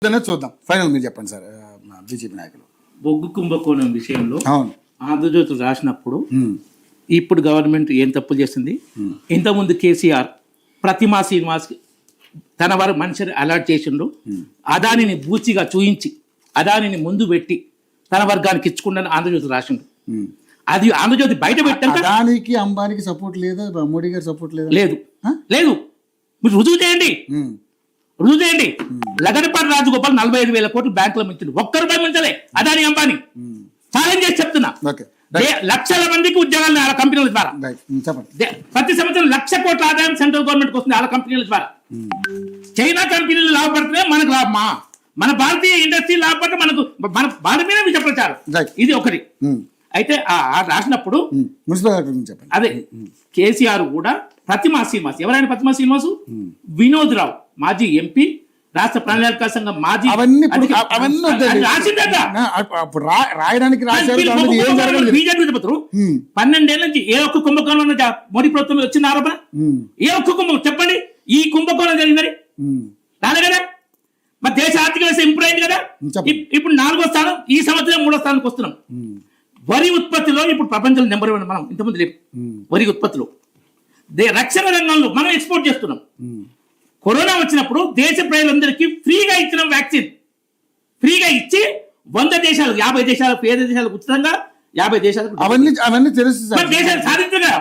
చూద్దాం. ఫైనల్ మీరు చెప్పండి సార్. బీజేపీ నాయకులు బొగ్గు కుంభకోణం విషయంలో అవును ఆంధ్రజ్యోతి రాసినప్పుడు ఇప్పుడు గవర్నమెంట్ ఏం తప్పులు చేస్తుంది. ఇంతకుముందు కేసీఆర్ ప్రతిమా శ్రీనివాస్ తన వారు మనిషిని అలర్ట్ చేసిండు. అదానిని బూచిగా చూయించి అదానిని ముందు పెట్టి తన వర్గానికి ఇచ్చుకుందని ఆంధ్రజ్యోతి రాసిండు. అది ఆంధ్రజ్యోతి బయట పెట్టాక అదానికి అంబానికి సపోర్ట్ లేదా, మోడీ గారి సపోర్ట్ లేదా? లేదు లేదు మీరు రుజువు చేయండి, రుజువు చేయండి. లగడపాటి రాజగోపాల్ 45,000 కోట్లు బ్యాంకులో మించింది, ఒక్క రూపాయి మించలే అదాని అంబానీ. ఛాలెంజ్ చేసి చెప్తున్నా, లక్షల మందికి ఉద్యోగాలు ఆ కంపెనీల ద్వారా. ప్రతి సంవత్సరం 1,00,000 కోట్ల ఆదాయం సెంట్రల్ గవర్నమెంట్ వస్తుంది ఆ కంపెనీల ద్వారా. చైనా కంపెనీలు లాభపడితే మనకు లాభమా? మన భారతీయ ఇండస్ట్రీ లాభపడితే మనకు మన భారత మీద విష ప్రచారం. ఇది ఒకటి. అయితే రాసినప్పుడు చెప్పండి. అదే కేసీఆర్ కూడా ప్రతిమా శ్రీనివాస్, ఎవరైనా ప్రతిమా శ్రీనివాసు, వినోద్ రావు మాజీ ఎంపీ, రాష్ట్ర ప్రణాళిక సంఘం మాజీ, రాయడానికి బీజేపీ చెబుతారు. 12 ఏళ్ల నుంచి ఏ ఒక్క కుంభకోణం మోడీ ప్రభుత్వం వచ్చిన ఆరోపణ, ఏ ఒక్క కుంభకోణం చెప్పండి ఈ కుంభకోణం జరిగిందని రాలే కదా. మరి దేశ ఆర్థిక వ్యవస్థ ఇంప్రూవ్ అయింది కదా. ఇప్పుడు 4వ స్థానం, ఈ సంవత్సరం 3వ స్థానానికి వస్తున్నాం. వరి ఉత్పత్తిలో ఇప్పుడు ప్రపంచంలో నెంబర్ 1 మనం, ఇంతకుముందు లేవు. వరి ఉత్పత్తిలో రక్షణ రంగంలో మనం ఎక్స్పోర్ట్ చేస్తున్నాం. కరోనా వచ్చినప్పుడు దేశ ప్రజలందరికీ ఫ్రీగా ఇచ్చిన వ్యాక్సిన్, ఫ్రీగా ఇచ్చి 100 దేశాలు, 50 దేశాలు, పేద దేశాలకు ఉచితంగా 50 దేశాలకు అవన్నీ తెలుసు దేశాలు సాధించగా.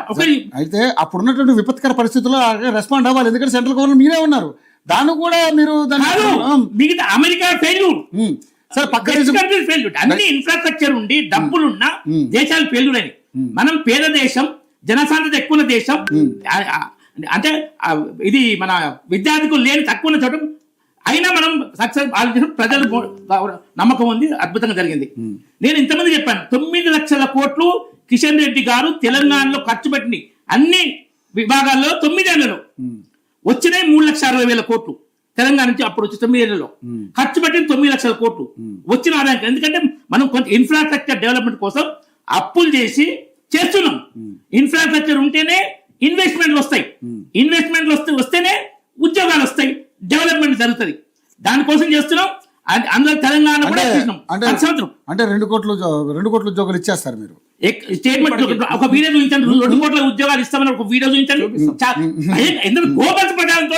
అయితే అప్పుడున్నటువంటి విపత్కర పరిస్థితుల్లో రెస్పాండ్ అవ్వాలి, ఎందుకంటే సెంట్రల్ గవర్నమెంట్ మీరే ఉన్నారు. దాన్ని కూడా మీరు మిగతా అమెరికా ఫెయిల్యూర్ సార్, పక్క ఫెయిల్యూర్. అన్ని ఇన్ఫ్రాస్ట్రక్చర్ ఉండి డబ్బులున్న దేశాలు ఫెయిల్యూర్ అని. మనం పేద దేశం, జనసాంద్రత ఎక్కువ ఉన్న దేశం, అంటే ఇది మన విద్యార్థికులు లేని తక్కువ ఉన్న చోట అయినా మనం సక్సెస్ ప్రజలు నమ్మకం ఉంది, అద్భుతంగా జరిగింది. నేను ఇంతమంది చెప్పాను, 9 లక్షల కోట్లు కిషన్ రెడ్డి గారు తెలంగాణలో ఖర్చు పెట్టింది. అన్ని విభాగాల్లో 9 ఏళ్లలో వచ్చినాయి 3,60,000 కోట్లు. తెలంగాణ నుంచి అప్పుడు వచ్చి 9 ఏళ్లలో ఖర్చు పెట్టింది 9 లక్షల కోట్లు వచ్చిన ఆదాయం. ఎందుకంటే మనం కొంచెం ఇన్ఫ్రాస్ట్రక్చర్ డెవలప్మెంట్ కోసం అప్పులు చేసి చేస్తున్నాం. ఇన్ఫ్రాస్ట్రక్చర్ ఉంటేనే ఇన్వెస్ట్మెంట్లు వస్తాయి, ఇన్వెస్ట్మెంట్లు వస్తేనే ఉద్యోగాలు వస్తాయి, డెవలప్మెంట్ జరుగుతుంది. దానికోసం చేస్తున్నాం. అందులో తెలంగాణ కూడా అంటే 2 కోట్ల ఉద్యోగాలు ఇచ్చేస్తారు మీరు. స్టేట్మెంట్ ఒక వీడియో చూపించండి, 2 కోట్ల ఉద్యోగాలు ఇస్తామని ఒక వీడియో చూపించండి. ఎందుకంటే గోపల్స్ ప్రచారంతో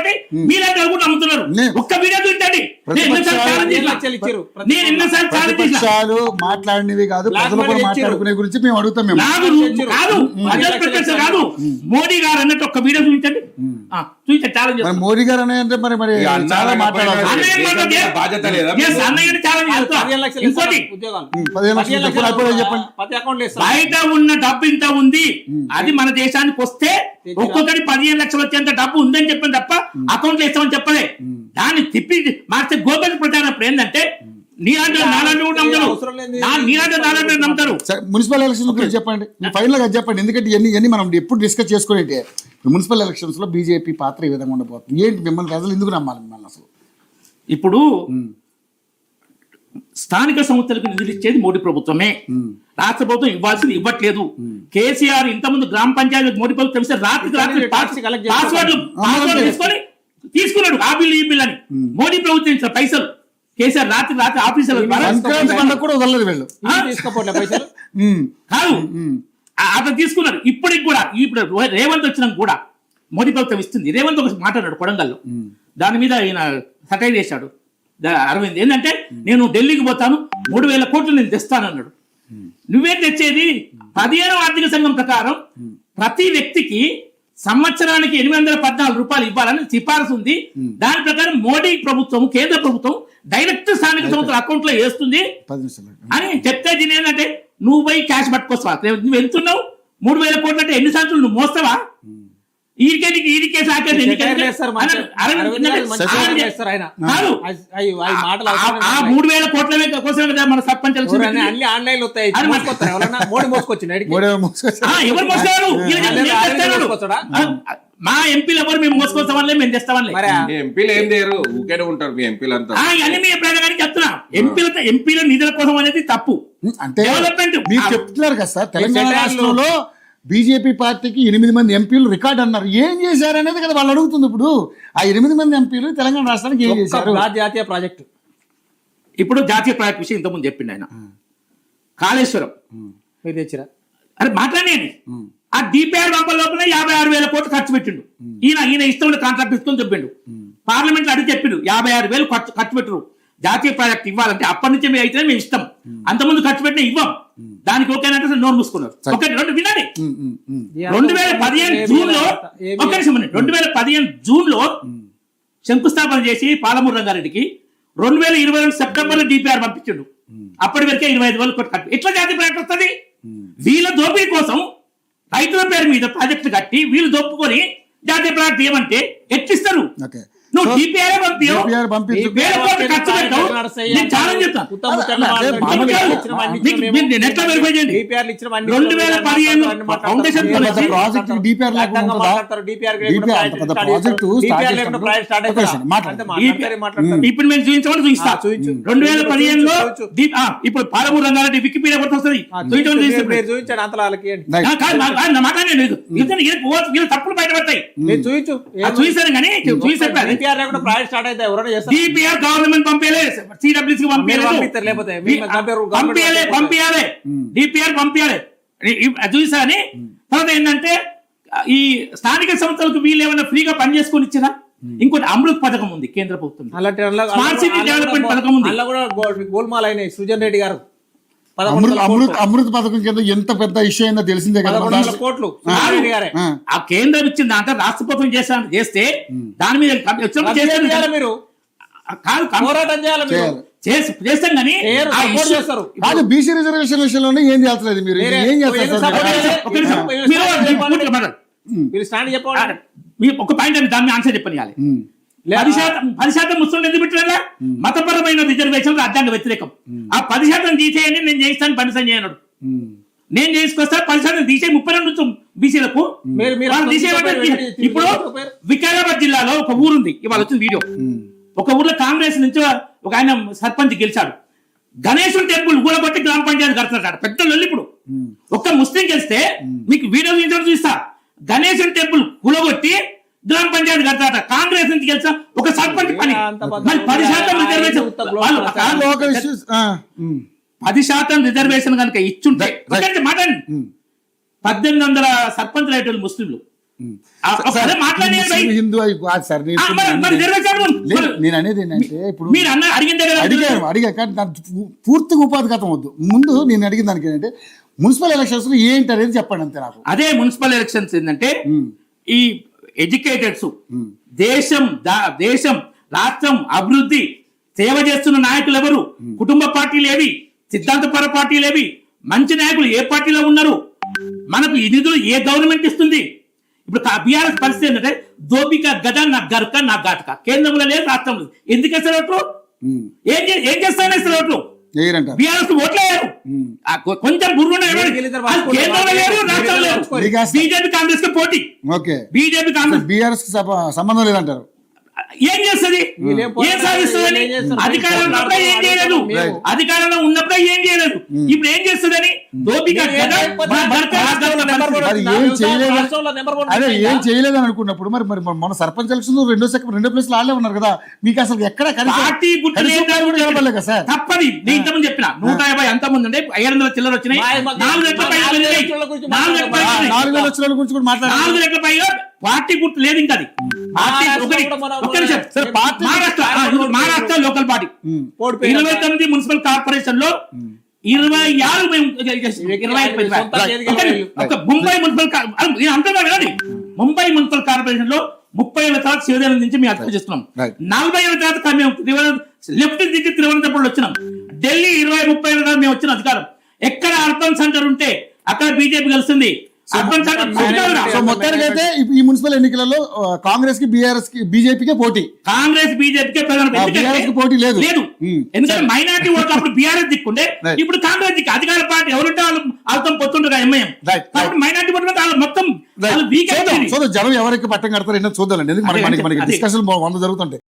మీరంతా కూడా నమ్ముతున్నారు. ఒక్క వీడియో చూపించండి. మాట్లాడినవి కాదు, మాట్లాడుకునే గురించి మేము అడుగుతాం. కాదు, మోడీ గారు అన్నట్టు ఒక్క వీడియో చూపించండి. చూపించండి. మోడీ గారు అంటే మరి చాలా మాట్లాడాలి. బయట ఉన్న డబ్బు ఇంత ఉంది, అది మన దేశానికి వస్తే ఒక్కొక్కటి 15 లక్షలు వచ్చేంత డబ్బు ఉందని చెప్పాను తప్ప అకౌంట్ లో ఇస్తామని చెప్పలే. దాన్ని తిప్పి మార్చే గోపల్ ప్రచారం అప్పుడు ఏంటంటే నమ్ముతారు. మున్సిపల్ ఎలక్షన్స్ గురించి చెప్పండి, ఫైనల్ గా చెప్పండి. ఎందుకంటే ఇవన్నీ మనం ఎప్పుడు డిస్కస్ చేసుకునేటే. మున్సిపల్ ఎలక్షన్స్ లో బీజేపీ పాత్ర ఈ విధంగా ఉండబోతుంది. ఏంటి మిమ్మల్ని ప్రజలు ఎందుకు నమ్మాలి మిమ్మల్ని? అసలు ఇప్పుడు స్థానిక సంస్థలకు నిధులు ఇచ్చేది మోడీ ప్రభుత్వమే, రాష్ట్ర ప్రభుత్వం ఇవ్వాల్సింది ఇవ్వట్లేదు. కేసీఆర్ ఇంతకుముందు గ్రామ పంచాయతీ మోడీ ప్రభుత్వం ఇస్తే రాత్రి పాస్వర్డ్లు తీసుకున్నాడు. ఆ బిల్లు ఈ బిల్లు అని మోడీ ప్రభుత్వం ఇచ్చిన పైసలు కేసీఆర్ రాత్రి ఆఫీసుల కాదు అతను తీసుకున్నారు. ఇప్పటికి కూడా ఇప్పుడు రేవంత్ వచ్చినా కూడా మోడీ ప్రభుత్వం ఇస్తుంది. రేవంత్ ఒక మాట్లాడాడు కొడంగల్లో, దాని మీద ఆయన సటైర్ చేశాడు అరవింద్. ఏంటంటే నేను ఢిల్లీకి పోతాను, 3,000 కోట్లు నేను తెస్తానన్నాడు. నువ్వేం తెచ్చేది? 15వ ఆర్థిక సంఘం ప్రకారం ప్రతి వ్యక్తికి సంవత్సరానికి 814 రూపాయలు ఇవ్వాలని సిఫారసు ఉంది. దాని ప్రకారం మోడీ ప్రభుత్వం, కేంద్ర ప్రభుత్వం డైరెక్ట్ స్థానిక సంస్థల అకౌంట్ లో వేస్తుంది అని చెప్తే దీని ఏంటంటే నువ్వు పోయి క్యాష్ పట్టుకొస్తావా? నువ్వు వెళ్తున్నావు 3,000 కోట్లు అంటే ఎన్ని సంవత్సరాలు నువ్వు మోస్తావా? ఈడికే 3,000 కోట్ల కోసమే కదా మన సర్పంచ్ మా ఎంపీలు ఎవరు మేము మోసుకొస్తామని మేము తెస్తామని. ఎంపీలు ఏం చేయరు, ఊకేనే ఉంటారు మీ ఎంపీలంతా. అన్ని మీ ప్రజానికి చెప్తున్నా, ఎంపీల నిధుల కోసం అనేది తప్పు. అంటే మీరు చెప్తున్నారు కదా సార్, తెలంగాణ రాష్ట్రంలో బీజేపీ పార్టీకి 8 మంది ఎంపీలు రికార్డ్ అన్నారు. ఏం చేశారు అనేది కదా వాళ్ళు అడుగుతుంది. ఇప్పుడు ఆ 8 మంది ఎంపీలు తెలంగాణ రాష్ట్రానికి ఏం చేశారు? జాతీయ ప్రాజెక్టు ఇప్పుడు జాతీయ ప్రాజెక్ట్ విషయం ఇంతకుముందు చెప్పిండు ఆయన. కాళేశ్వరం మీరు తెచ్చిరా అరే మాట్లాడేయండి. ఆ డిపిఆర్ పంప లోపల 56,000 కోట్లు ఖర్చు పెట్టిండు. ఈయన ఇష్టం కాంట్రాక్ట్ ఇస్తుందని చెప్పిండు. పార్లమెంట్ లో అడిగి చెప్పిండు 56,000 ఖర్చు పెట్టరు జాతీయ ప్రాజెక్ట్ ఇవ్వాలంటే. అప్పటి నుంచి మేము అయితే మేము ఇష్టం, అంతకుముందు ఖర్చు పెట్టిన ఇవ్వం. దానికి ఓకేనంటే నోరు మూసుకున్నారు. ఒకటి రెండు వినండి. 2015 జూన్ లో ఒక నిమిషం 2015 జూన్ లో శంకుస్థాపన చేసి పాలమూరు రంగారెడ్డికి 2022 సెప్టెంబర్ లో డిపిఆర్ పంపించిండు. అప్పటి వరకే 25,000 కోట్లు ఖర్చు. ఎట్లా జాతీయ ప్రాజెక్ట్ వస్తుంది? వీళ్ళ దోపిడీ కోసం రైతుల పేరు మీద ప్రాజెక్టు కట్టి వీళ్ళు దొప్పుకొని జాతీయ ప్రాజెక్ట్ ఏమంటే ఎట్లిస్తారు? నువ్వు డిపిఆర్ ఇప్పుడు మేము చూపించమని చూపిస్తా. 2015లో ఇప్పుడు పాలమూరు రంగారెడ్డి వికీపీడియా కొట్టి వస్తుంది. చూపించండి అంతలాలకి మాట్లాడండి. తప్పులు బయటపడతాయి. చూపిస్తాను కానీ చూపిస్తారు. డిపిఆర్ గవర్నమెంట్ పంపించలేదు, సిడబ్ల్యూసీ పంపించాలి, డిపిఆర్ పంపించాలి. చూసా అని తర్వాత ఏంటంటే ఈ స్థానిక సంస్థలకు వీళ్ళు ఏమైనా ఫ్రీగా పని చేసుకొని ఇచ్చినా. ఇంకోటి అమృత్ పథకం ఉంది కేంద్ర ప్రభుత్వం, స్మార్ట్ సిటీ డెవలప్మెంట్ పథకం ఉంది. గోల్మాల్ అయినాయి. సృజన్ రెడ్డి గారు అమృత్ పథకం కింద ఎంత పెద్ద ఇష్యూ అయిందో తెలిసిందే కదా. కోట్లు ఆ కేంద్రం ఇచ్చిన దాంట్లో రాష్ట్ర ప్రభుత్వం చేస్తే దాని మీద మీరు పోరాటం చేస్తాం కానీ కాదు. బీసీ రిజర్వేషన్ విషయంలోనే ఏం చేస్తలేదు మీరు? ఏం చేస్తారు? ఒక పాయింట్ దాని మీద ఆన్సర్ చెప్పనియాలి. 10% ముస్లింలు ఎందుకు పెట్టారా? మతపరమైన రిజర్వేషన్ రాజ్యాంగ వ్యతిరేకం. ఆ 10% తీసేయండి, నేను చేయిస్తాను, 10% చేయనడు. నేను చేసుకొస్తా 10% తీసే 32 నుంచి బీసీలకు ఇప్పుడు వికారాబాద్ జిల్లాలో ఒక ఊరుంది, ఇవాళ వచ్చిన వీడియో. ఒక ఊర్లో కాంగ్రెస్ నుంచి ఒక ఆయన సర్పంచ్ గెలిచాడు. గణేశుడు టెంపుల్ ఊరగొట్టి గ్రామ పంచాయతీ కడుతున్నాడు. పెద్ద లొల్లి. ఇప్పుడు ఒక్క ముస్లిం గెలిస్తే మీకు వీడియో చూస్తా. గణేశుడు టెంపుల్ కూలగొట్టి గ్రామ పంచాయతీ కడతాట. కాంగ్రెస్ నుంచి గెలిచా ఒక సర్పంచ్ పని. 10% రిజర్వేషన్ 10% రిజర్వేషన్ కనుక ఇచ్చుంటే మాట్లాడండి. 1800 సర్పంచ్ రైతులు ముస్లింలు. హిందూ నేను అనేది ఏంటంటే ఇప్పుడు అడిగా కానీ పూర్తిగా ఉపాధి గతం వద్దు. ముందు నేను అడిగిన దానికి ఏంటంటే మున్సిపల్ ఎలక్షన్స్ లో ఏంటి అనేది చెప్పండి అంతే నాకు. అదే మున్సిపల్ ఎలక్షన్స్ ఏంటంటే ఈ ఎడ్యుకేటెడ్స్ దేశం రాష్ట్రం అభివృద్ధి సేవ చేస్తున్న నాయకులు ఎవరు? కుటుంబ పార్టీలు ఏవి? సిద్ధాంతపర పార్టీలు ఏవి? మంచి నాయకులు ఏ పార్టీలో ఉన్నారు? మనకు ఈ నిధులు ఏ గవర్నమెంట్ ఇస్తుంది? ఇప్పుడు బీఆర్ఎస్ పరిస్థితి ఏంటంటే దోపిక గద నా గర్క నా ఘాటక. కేంద్రంలో లేదు, రాష్ట్రంలో ఎందుకు వేస్తారు ఓట్లు? ఏం చేస్తారని వేస్తారు ఓట్లు? బీఆర్ఎస్ ఓట్లు వేయరు. కొంచెం బుర్ర కేంద్రంలో లేరు, రాష్ట్రంలో లేరు. బీజేపీ కాంగ్రెస్ కి పోటీ. బీజేపీ కాంగ్రెస్ బీఆర్ఎస్ సంబంధం లేదంటారు. ఏం చేస్తుంది? ఏం సాధిస్తుందని? అధికారంలో ఉన్నప్పుడే ఏం చేయలేదు, అధికారంలో ఉన్నప్పుడే ఏం చేయలేదు. ఇప్పుడు ఏం చేస్తుందని దోపిక ఏం చేయలేదని అనుకున్నప్పుడు మరి మరి మన సర్పంచ్ ఎలక్షన్ రెండో ప్లేస్ లో ఆడే ఉన్నారు కదా. మీకు అసలు ఎక్కడ పార్టీ సార్ తప్పది. నేను ఇంతకుముందు చెప్పిన 150 అంతమంది ఉండే 500 చిల్లర వచ్చినాయి. 4 లక్షల గురించి కూడా మాట్లాడారు. 4 లక్షల పైగా పార్టీ గుర్తు లేదు. ఇంకా అది Maharashtra local party 29 municipal corporation లో 26 Mumbai municipal Mumbai municipal corporation లో 30 ఏళ్ల తర్వాత శివదేవం నుంచి మేము అర్థం చేస్తున్నాం. 40 ఏళ్ల తర్వాత మేము లెఫ్ట్ దిగి తిరువనంతపురం వచ్చినాం. ఢిల్లీ 20-30 ఏళ్ల తర్వాత మేము వచ్చిన అధికారం. ఎక్కడ అర్బన్ సెంటర్ ఉంటే అక్కడ బీజేపీ గెలుస్తుంది. మొత్తానికైతే ఈ మున్సిపల్ ఎన్నికలలో కాంగ్రెస్ కి బీఆర్ఎస్ కి బీజేపీకే పోటీ. కాంగ్రెస్ బీజేపీకే పోటీ లేదు. ఎందుకంటే మైనార్టీ ఓట్లు అప్పుడు బీఆర్ఎస్ దిక్కుండే, ఇప్పుడు కాంగ్రెస్ దిక్కు. అధికార పార్టీ ఎవరుంటే వాళ్ళతో పొత్తుంటారు ఎంఐఎం. మైనార్టీ ఓట్లు మొత్తం జనం ఎవరికి పట్టం కడతారు ఏంటో చూద్దాం. ఎందుకు మనకి డిస్కషన్ 100 జరుగుతుంటాయి.